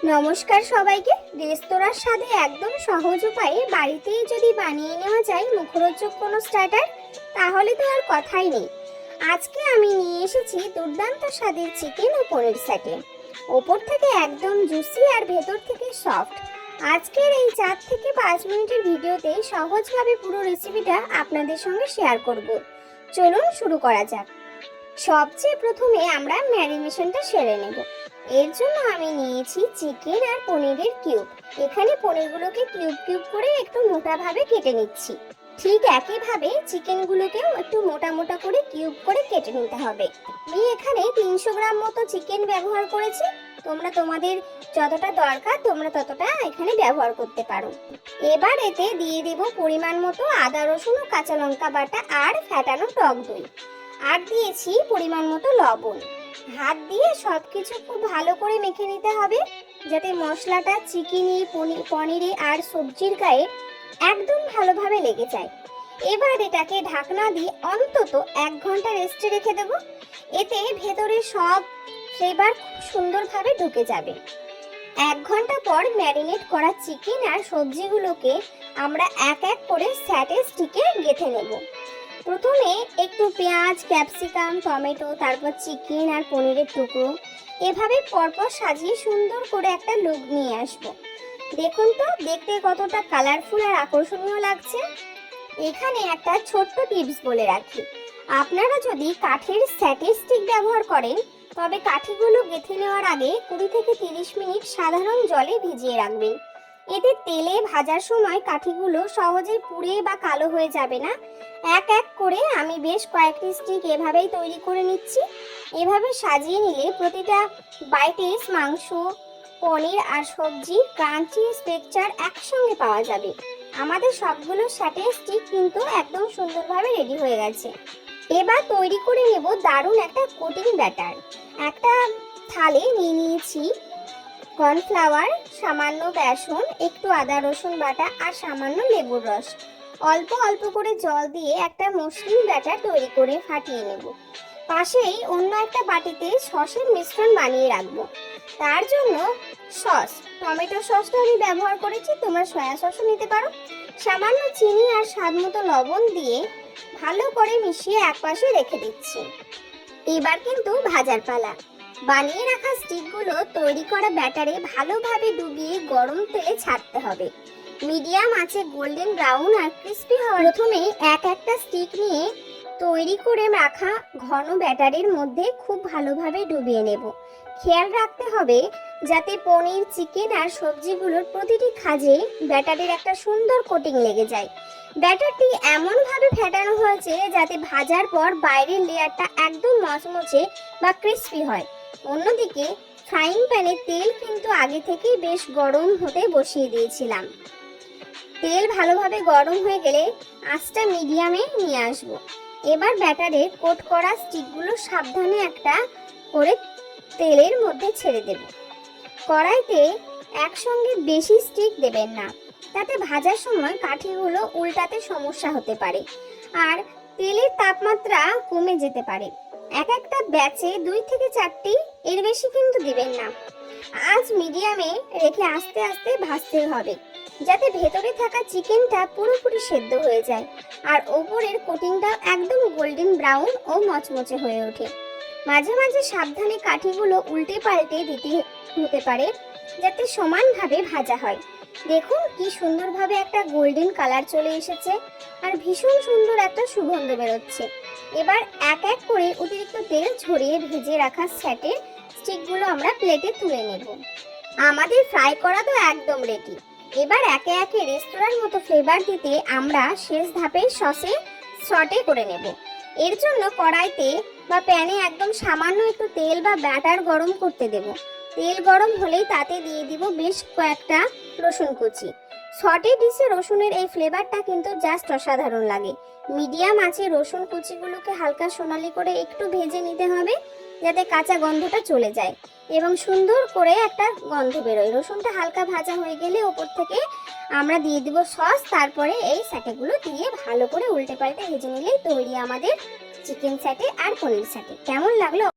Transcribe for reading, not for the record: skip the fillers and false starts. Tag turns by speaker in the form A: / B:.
A: নমস্কার সবাইকে। রেস্তোরাঁর স্বাদে একদম সহজ উপায়ে বাড়িতেই যদি বানিয়ে নেওয়া যায় মুখরোচক কোনো স্টার্টার, তাহলে তো আর কথাই নেই। আজকে আমি নিয়ে এসেছি দুর্দান্ত স্বাদের চিকেন ও পনির স্যাটে। ওপর থেকে একদম জুসি আর ভেতর থেকে সফট। আজকের এই 4 থেকে 5 মিনিটের ভিডিওতে সহজভাবে পুরো রেসিপিটা আপনাদের সঙ্গে শেয়ার করব। চলুন শুরু করা যাক। সবচেয়ে প্রথমে আমরা ম্যারিনেশনটা সেরে নেব। এর জন্য আমি নিয়েছি চিকেন আর পনিরের কিউব। এখানে পনিরগুলোকে কিউব কিউব করে একটু মোটাভাবে কেটে নিচ্ছি। ঠিক একইভাবে চিকেনগুলোকেও একটু মোটা মোটা করে কিউব করে কেটে নিতে হবে। আমি এখানে 300 গ্রাম মতো চিকেন ব্যবহার করেছি। তোমরা তোমাদের যতটা দরকার তোমরা ততটা এখানে ব্যবহার করতে পারো। এবার এতে দিয়ে দেব পরিমাণ মতো আদা রসুন ও কাঁচা লঙ্কা বাটা আর ফ্যাটানো টক দই। আর দিয়েছি পরিমাণ মতো লবণ। হাত দিয়ে সবকিছু খুব ভালো করে মেখে নিতে হবে, যাতে মশলাটা চিকেনে পনিরে আর সবজির গায়ে একদম ভালোভাবে লেগে যায়। এবার এটাকে ঢাকনা দিয়ে অন্তত 1 ঘন্টা রেস্টে রেখে দেব। এতে ভেতরে সব ফ্লেভার খুব সুন্দরভাবে ঢুকে যাবে। 1 ঘন্টা পর ম্যারিনেট করা চিকেন আর সবজিগুলোকে আমরা এক এক করে স্যাটে স্টিকে গেঁথে নেব। প্রথমে একটু পেঁয়াজ, ক্যাপসিকাম, টমেটো, তারপর চিকেন আর পনিরের টুকরো এভাবে পরপর সাজিয়ে সুন্দর করে একটা লুক নিয়ে আসব। দেখুন তো দেখতে কতটা কালারফুল আর আকর্ষণীয় লাগছে। এখানে একটা ছোট্ট টিপস বলে রাখি, আপনারা যদি কাঠের স্যাটে স্টিক ব্যবহার করেন তবে কাঠিগুলো গেঁথে নেওয়ার আগে 20 থেকে 30 মিনিট সাধারণ জলে ভিজিয়ে রাখবেন। এতে তেলে ভাজার সময় কাঠিগুলো সহজে পুড়ে বা কালো হয়ে যাবে না। এক এক করে আমি বেশ কয়েকটি স্টিক এভাবেই তৈরি করে নিচ্ছি। এভাবে সাজিয়ে নিলে প্রতিটা বাইটে মাংস, পনির আর সবজির ক্রাঞ্চি টেক্সচার একসঙ্গে পাওয়া যাবে। আমাদের সবগুলো স্যাটে স্টিক কিন্তু একদম সুন্দরভাবে রেডি হয়ে গেছে। এবার তৈরি করে নেব দারুণ একটা কোটিং ব্যাটার। একটা থালে নিয়ে নিয়েছি কর্নফ্লাওয়ার, সামান্য বেসন, একটু আদা রসুন বাটা আর সামান্য লেবুর রস। অল্প অল্প করে জল দিয়ে একটা মসৃণ ব্যাটার তৈরি করে ফাটিয়ে নেব। পাশেই অন্য একটা বাটিতে সসের মিশ্রণ বানিয়ে রাখবো। তার জন্য টমেটো সসটা আমি ব্যবহার করেছি, তোমরা সয়া সসও নিতে পারো। সামান্য চিনি আর স্বাদমতো লবণ দিয়ে ভালো করে মিশিয়ে একপাশে রেখে দিচ্ছি। এবার কিন্তু ভাজার পালা। বানিয়ে রাখা স্টিকগুলো তৈরি করা ব্যাটারে ভালোভাবে ডুবিয়ে গরম তেলে ছাড়তে হবে। মিডিয়াম আঁচে গোল্ডেন ব্রাউন আর ক্রিস্পি হওয়ার প্রথমে এক একটা স্টিক নিয়ে তৈরি করে রাখা ঘন ব্যাটারের মধ্যে খুব ভালোভাবে ডুবিয়ে নেব। খেয়াল রাখতে হবে যাতে পনির, চিকেন আর সবজিগুলোর প্রতিটি খাজে ব্যাটারের একটা সুন্দর কোটিং লেগে যায়। ব্যাটারটি এমনভাবে ফেটানো হয়েছে যাতে ভাজার পর বাইরের লেয়ারটা একদম মচমচে বা ক্রিস্পি হয়। অন্যদিকে ফ্রাইং প্যানে তেল কিন্তু আগে থেকেই বেশ গরম হতে বসিয়ে দিয়েছিলাম। তেল ভালোভাবে গরম হয়ে গেলে আঁচটা মিডিয়ামে নিয়ে আসব। এবার ব্যাটারে কোট করা স্টিকগুলো সাবধানে একটা করে তেলের মধ্যে ছেড়ে দেব। কড়াইতে একসঙ্গে বেশি স্টিক দেবেন না, তাতে ভাজার সময় কাঠিগুলো উল্টাতে সমস্যা হতে পারে আর তেলের তাপমাত্রা কমে যেতে পারে। এক একটা ব্যাচে 2 থেকে 4টি, এর বেশি কিন্তু দিবেন না। আজ মিডিয়ামে রেখে আস্তে আস্তে ভাজতে হবে, যাতে ভেতরে থাকা চিকেনটা পুরোপুরি সেদ্ধ হয়ে যায় আর ওপরের কোটিংটা একদম গোল্ডেন ব্রাউন ও মচমচে হয়ে ওঠে। মাঝে মাঝে সাবধানে কাঠিগুলো উল্টে পাল্টে দিতে হতে পারে, যাতে সমানভাবে ভাজা হয়। দেখুন কি সুন্দরভাবে একটা গোল্ডেন কালার চলে এসেছে আর ভীষণ সুন্দর একটা সুগন্ধ বেরোচ্ছে। এবার এক এক করে অতিরিক্ত তেল ঝরিয়ে ভেজে রাখা স্যাটের স্টিকগুলো আমরা প্লেটে তুলে নেব। আমাদের ফ্রাই করা তো একদম রেডি। এবার একে একে রেস্তোরাঁর মতো ফ্লেভার দিতে আমরা শেষ ধাপে সসে সটে করে নেব। এর জন্য কড়াইতে বা প্যানে একদম সামান্য একটু তেল বা ব্যাটার গরম করতে দেব। তেল গরম হলেই তাতে দিয়ে দিব বেশ কয়েকটা রসুন কুচি। সটে ডিশে রসুনের এই ফ্লেভারটা কিন্তু জাস্ট অসাধারণ লাগে। মিডিয়াম আঁচে রসুন কুচিগুলোকে হালকা সোনালি করে একটু ভেজে নিতে হবে, যাতে কাঁচা গন্ধটা চলে যায় এবং সুন্দর করে একটা গন্ধ বেরোয়। রসুনটা হালকা ভাজা হয়ে গেলে ওপর থেকে আমরা দিয়ে দিব সস। তারপরে এই স্যাটেগুলো দিয়ে ভালো করে উল্টে পাল্টে ভেজে নিলেই তৈরি আমাদের চিকেন স্যাটে আর পনির স্যাটে। কেমন লাগলো?